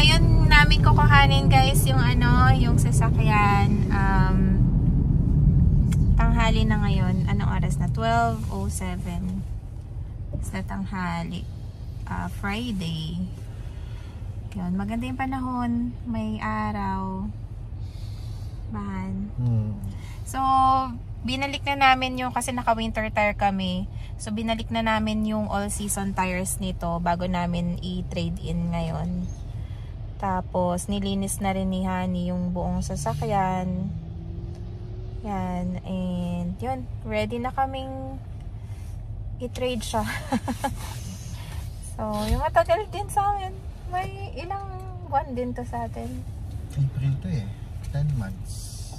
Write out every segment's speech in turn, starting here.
ngayon namin kukuhanin guys yung yung sasakyan. Tanghali na ngayon. Anong oras na? 12:07 sa tanghali. Friday. Yun, maganda yung panahon. May araw. Bahan. So, binalik na namin yung, kasi naka-winter tire kami. So, binalik na namin yung all-season tires nito bago namin i-trade in ngayon. Tapos, nilinis na rin ni Honey yung buong sasakyan. Yan. And, yun. Ready na kaming i-trade siya. So, yung matagal din sa amin. May ilang buwan din to sa atin. April to eh. 10 months.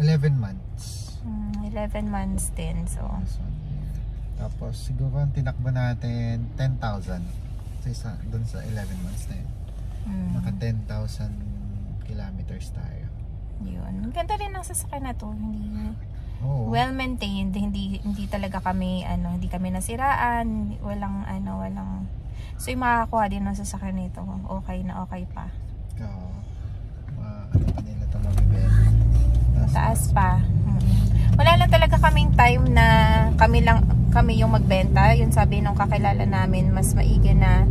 11 months. 11 months din. So, tapos, siguro ang tinakbo natin 10,000. Doon sa 11 months na yun. Naka 10,000 kilometers tayo. Yun. Ganda rin ang sasakyan na to. Hindi well maintained. Hindi talaga kami hindi kami nasiraan. Walang so yung makakakuha din ng sasakyan nito. Okay na okay pa. Oo. Ano pa nila ito mabibili? Mataas pa. Wala lang talaga kaming time na kami yung magbenta. Yun sabi nung kakilala namin, mas maigi na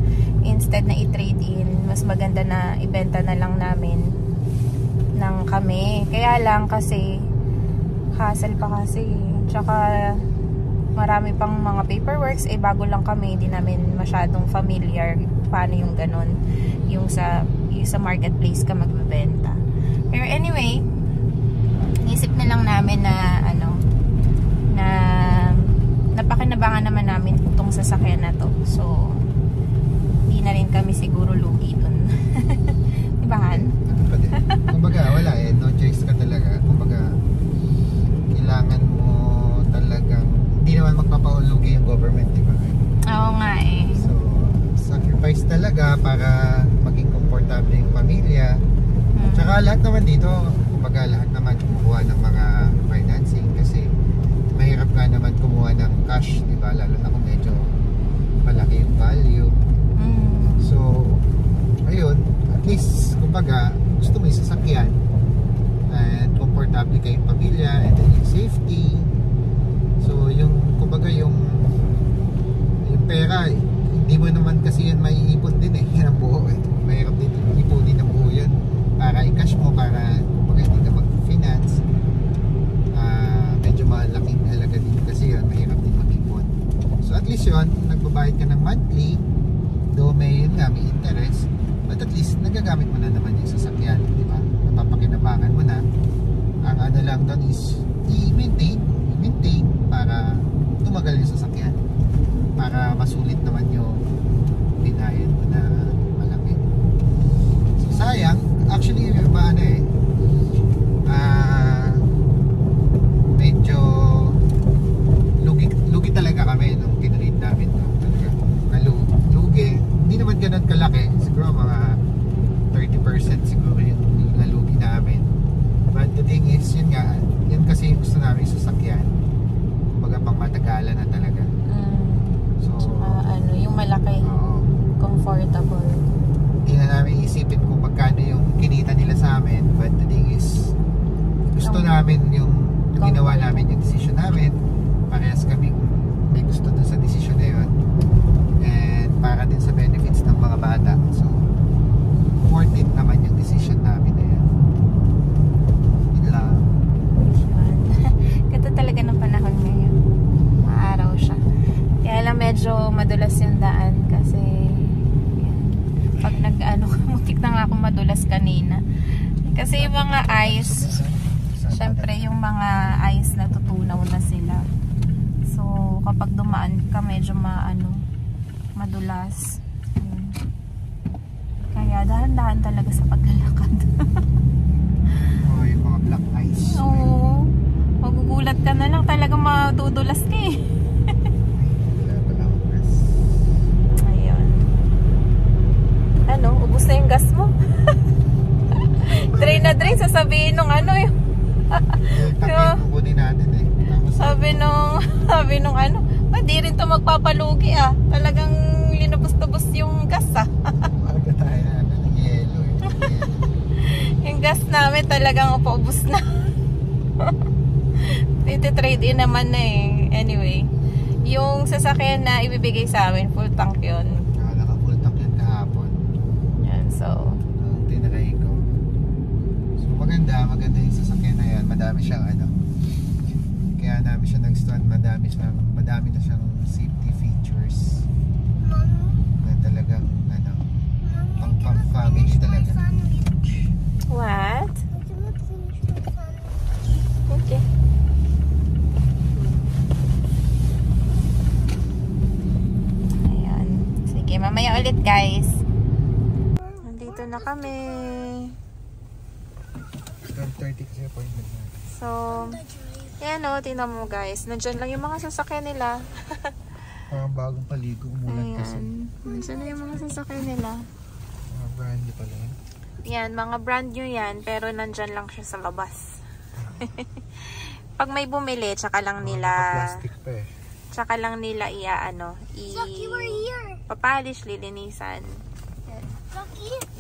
instead na i-trade in, mas maganda na ibenta na lang namin ng kami. Kaya lang kasi hassle pa kasi. Tsaka marami pang mga paperworks. Bago lang kami, hindi namin masyadong familiar paano yung ganun. Yung sa marketplace ka magbebenta. Pero anyway, isip na lang namin na na napakinabangan naman namin itong sasakyan na to. So, hindi na rin kami siguro lugi dun. Diba, Han? Kumbaga, wala eh. No choice ka talaga. Kumbaga, kailangan mo talagang, hindi naman magpapaulugi yung government, diba? Oo nga eh. So, sacrifice talaga para maging komportable yung pamilya. Tsaka lahat naman dito, kumbaga lahat naman kumuha ng mga financing kasi mahirap nga naman kumuha ng cash, diba? Lalo na kung medyo malaki yung value. So, ayun, at least, kumbaga, gusto mo yung sasakyan and komportable kayong pamilya and then yung safety. So, yung, kumbaga, yung pera, hindi mo naman kasi yun maiipon din eh, yan ang buo eh. Mahirap din ipunin ang buo yun para i-cash mo, para kumbaga hindi ka mag-finance. Medyo malaking halaga din kasi yun, mahirap din mag-ipon. So at least yun, nagbabayad ka ng monthly, though may interest, but at least nagagamit mo na naman yung sasakyan, di ba? Napapakinabangan mo na. Ang ano lang doon is i-maintain para tumagal yung sasakyan, para masulit naman yung binayad mo na malaki. So sayang, actually medyo lugi talaga kami nung tinread namin to. Talaga lugi, hindi naman ganun kalaki, siguro mga 30% siguro yung nalugi namin. But the thing is, yun kasi yung gusto namin sasakyan, kumbaga pang matagalan na talaga. So yung malaki, comfortable. Hindi na namin isipin kung magkano yung kinita nila sa amin, but the thing is, gusto namin yung ginawa namin, yung decision namin. Parehas kami may gusto dun sa decision na yun, and para din sa benefits ng mga bata. So worth it naman yung decision namin na yun. Yun lang. Ganda talaga ng panahon ngayon. Maaraw siya. Kaya lang medyo madulas yung daan kasi pag muntik na nga akong madulas kanina. Kasi yung mga ice, syempre yung mga ice natutunaw na sila. So kapag dumaan ka medyo madulas. Kaya dahan-dahan talaga sa paglalakad. Yung mga black ice. Oo. Magugulat ka na lang, talagang madudulas ka eh. Ayun. Ubus na yung gas mo. Drain na drain, sasabihin nung yung kukunin natin eh. Sabi nung hindi rin to magpapalugi ah. Talagang linubos-tubos yung gas ah. Marga tayo ng yelo namin talagang paubos na. Trade in naman na eh. Anyway, yung sasakyan na ibibigay sa amin, full tank yun. Naka-full tank yun kahapon. Yan, so Tinry ko. So maganda yung sasakyan na yan. Madami siyang kaya namin siya nag-stand, madami na siyang safety features. Na talagang pang family talaga. what? Okay. Ayan. Sige, mamaya ulit guys. Nandito na kami. 12:30 kasi appointment natin. So, ayan o, tingnan mo guys. Nandiyan lang yung mga sasakyan nila. Parang bagong paligo, umulan kasi. Ayan. Nandiyan na yung mga sasakyan nila. Mga brand new pala yan. Yan, mga brand new yan. Pero nandyan lang siya sa labas. Pag may bumili, tsaka lang nila... Plastic pa eh. Tsaka lang nila papolish, lilinisan.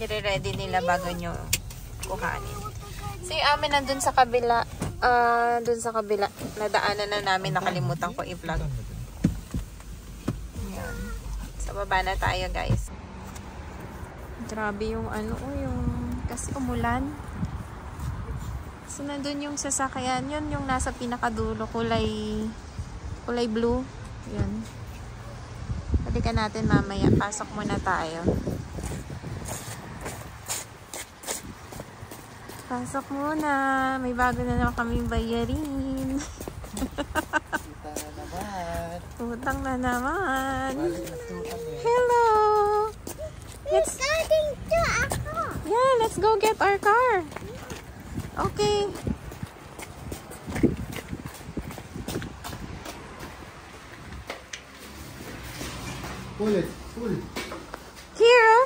Nire-ready nila bago nyo kuhanin. So yung amin nandun sa kabila, dun sa kabila, nadaanan na namin, nakalimutan ko i-vlog. Ayan. Sa baba na tayo guys. Grabe yung yung kasi umulan. So nandun yung sasakyan, yun yung nasa pinakadulo, kulay blue. Yun. Balikan natin mamaya, pasok muna tayo. Pasok muna. May bago na naman kaming bayarin. Utang na naman. Hello! Let's let's go get our car. Okay. Pull it. Pull. Here.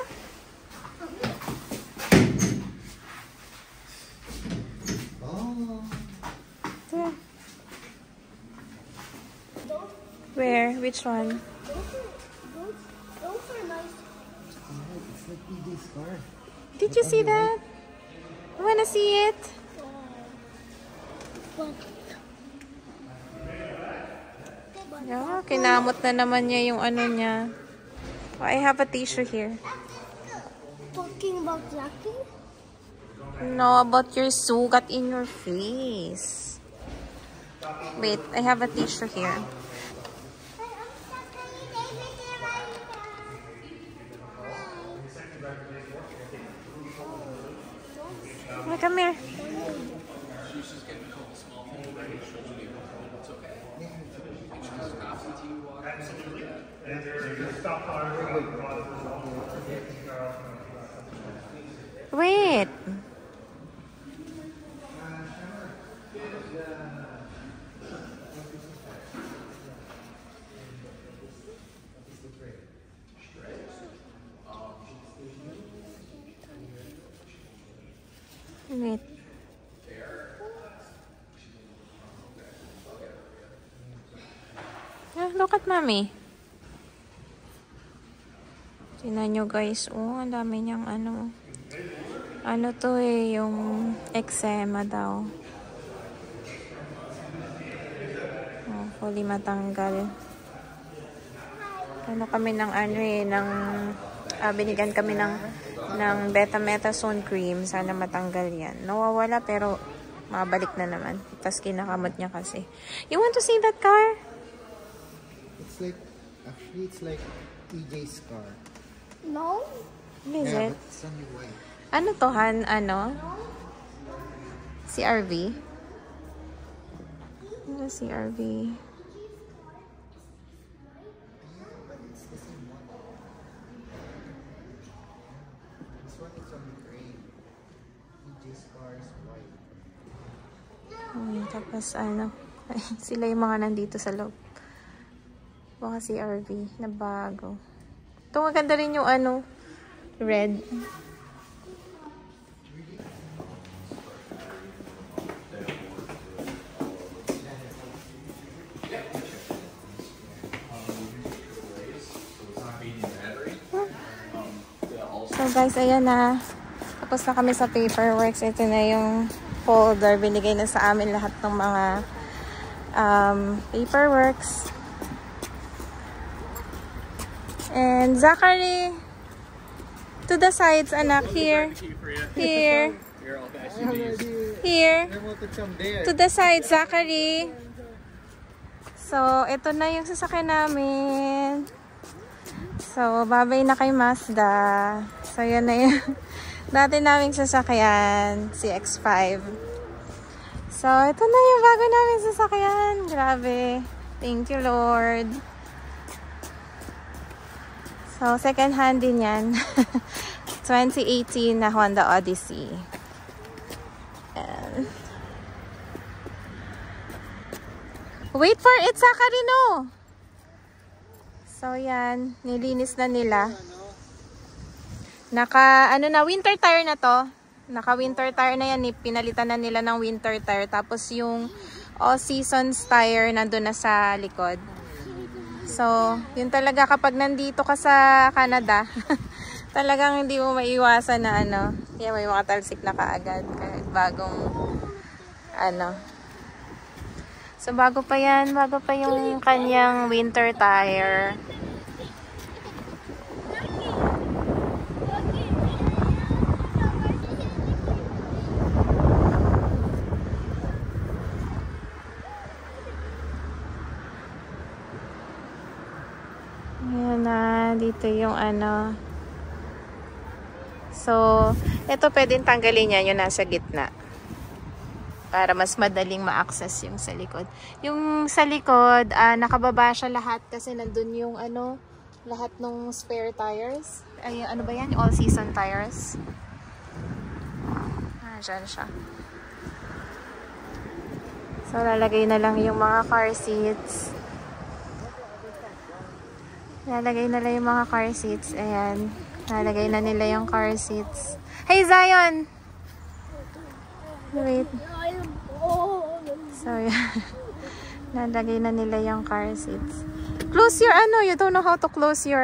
Yeah. Where? Which one? Those are nice. It's like PJ's car. Did you see that? I wanna see it. Yeah, kinamot na naman niya yung niya. Oh, I have a tissue here. Talking about Lucky? No, about your sugat in your face. Wait, I have a tissue here. Oh, come here. Wait. Wait. Look at mommy. Tingnan nyo guys. Oh, ang dami niyang ano to eh, yung eczema daw. Oh, fully matanggal. Ano kami ng binigyan kami ng betamethasone cream. Sana matanggal yan. Nawawala pero mabalik na naman. Tapos kinakamot niya kasi. You want to see that car? It's like TJ's car. No? Is it? But it's only white. Ano to, Han? CRV? Ano CRV? It's the same one. This one is only gray. TJ's car is white. Tapos sila yung mga nandito sa loob. Baka CRV na bago. Ito maganda rin yung red. So guys, ayan na. Tapos na kami sa paperworks. Ito na yung folder. Binigay na sa amin lahat ng mga paperworks. And Zachary, to the sides, anak. Here. Here. Here. To the sides, Zachary. So, ito na yung sasakyan namin. So, babay na kay Mazda. So, yan na yun. Dati naming sasakyan, si X5. So, ito na yung bago naming sasakyan. Grabe. Thank you, Lord. So, second hand din yan. 2018 na Honda Odyssey. And wait for it, Zachary, no! So, yan. Nilinis na nila. Winter tire na to. Naka-winter tire na yan. Pinalitan na nila ng winter tire. Tapos yung all seasons tire nandun na sa likod. So, yun talaga kapag nandito ka sa Canada, talagang hindi mo maiwasan na yan, may mga talsik na kaagad. Kahit bagong, So, bago pa yan. Bago pa yung kanyang winter tire. Ayan na. Dito yung So, ito pwedeng tanggalin yan. Yung nasa gitna. Para mas madaling ma-access yung sa likod. Yung sa likod, nakababa siya lahat kasi nandun yung lahat ng spare tires. Ay, ano ba yan? All season tires. Dyan siya. So, lalagay na lang yung mga car seats. Lalagay na lang yung mga car seats. Ayan. Lalagay na nila yung car seats. Hey, Zion! Wait. So, yan. Nalagay na nila yung car seats. Close your you don't know how to close your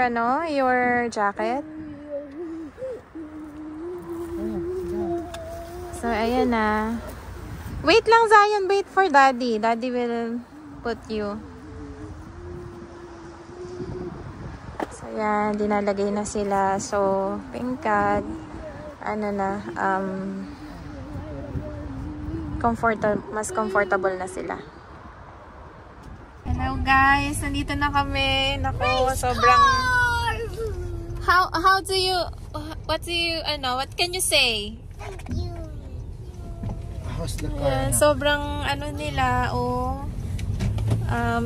your jacket? So, ayan na. Wait lang, Zion. Wait for Daddy. Daddy will put you. So, yan. Dinalagay na sila. So, pingkad. Mas comfortable na sila. Hello guys, nandito na kami. Nako, sobrang How do you what can you say? Thank you. How's the car? Ayan, sobrang nila,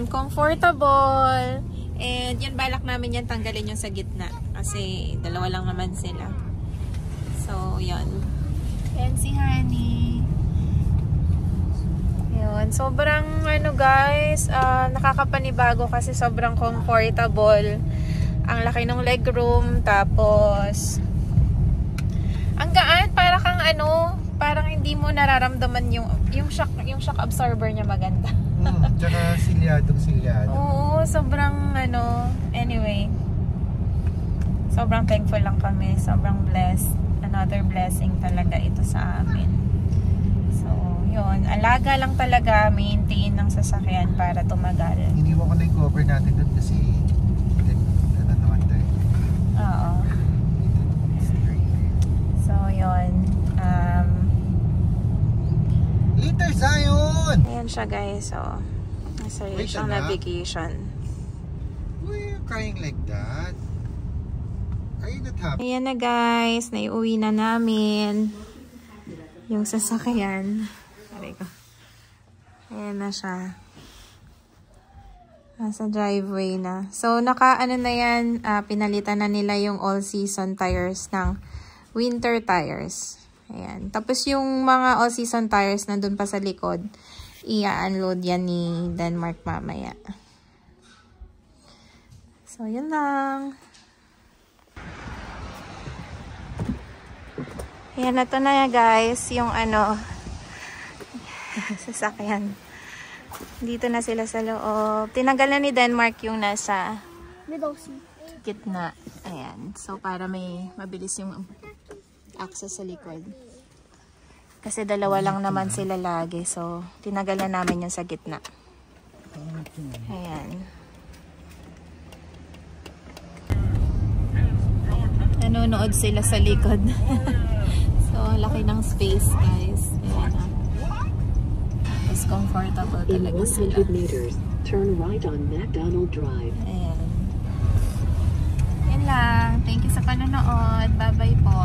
comfortable. And yan, balak namin yan tanggalin yung sa gitna kasi dalawa lang naman sila. So, yan. Yan si Honey. Yun. Sobrang guys, nakakapanibago kasi sobrang comfortable. Ang laki ng legroom, tapos ang gaan, para kang parang hindi mo nararamdaman yung shock absorber niya maganda. Tsaka silyado. Oo, sobrang anyway. Sobrang thankful lang kami, sobrang blessed. Another blessing talaga ito sa amin. So, yun. Alaga lang talaga, maintain ng sasakyan para tumagal. Hindi mo ko na yung cover natin doon kasi naman tayo. Oo. So, yun. Later, Zion! Ayan siya guys. So, nasa siyang navigation. Why are you crying like that? Are you not happy? Ayan na guys. Naiuwi na namin yung sasakyan. Ayan na siya. Nasa driveway na. So, na yan, pinalitan na nila yung all-season tires ng winter tires. Ayan. Tapos yung mga all-season tires na dun pa sa likod, i-unload yan ni Denmark mamaya. So, yun lang. Ayan, ito na guys, yung sasakyan. Dito na sila sa loob. Tinanggal na ni Denmark yung nasa Middle seat. gitna. Ayan. So, para may mabilis yung access sa likod. Kasi dalawa lang naman sila lagi. So, tinagalan namin yung sa gitna. Ayan. Nanonood sila sa likod. So, laki ng space, guys. Ayan. Mas comfortable talaga sila. In 100 meters, turn right on McDonald Drive. Ayan. Yan lang. Thank you sa panonood. Bye-bye po.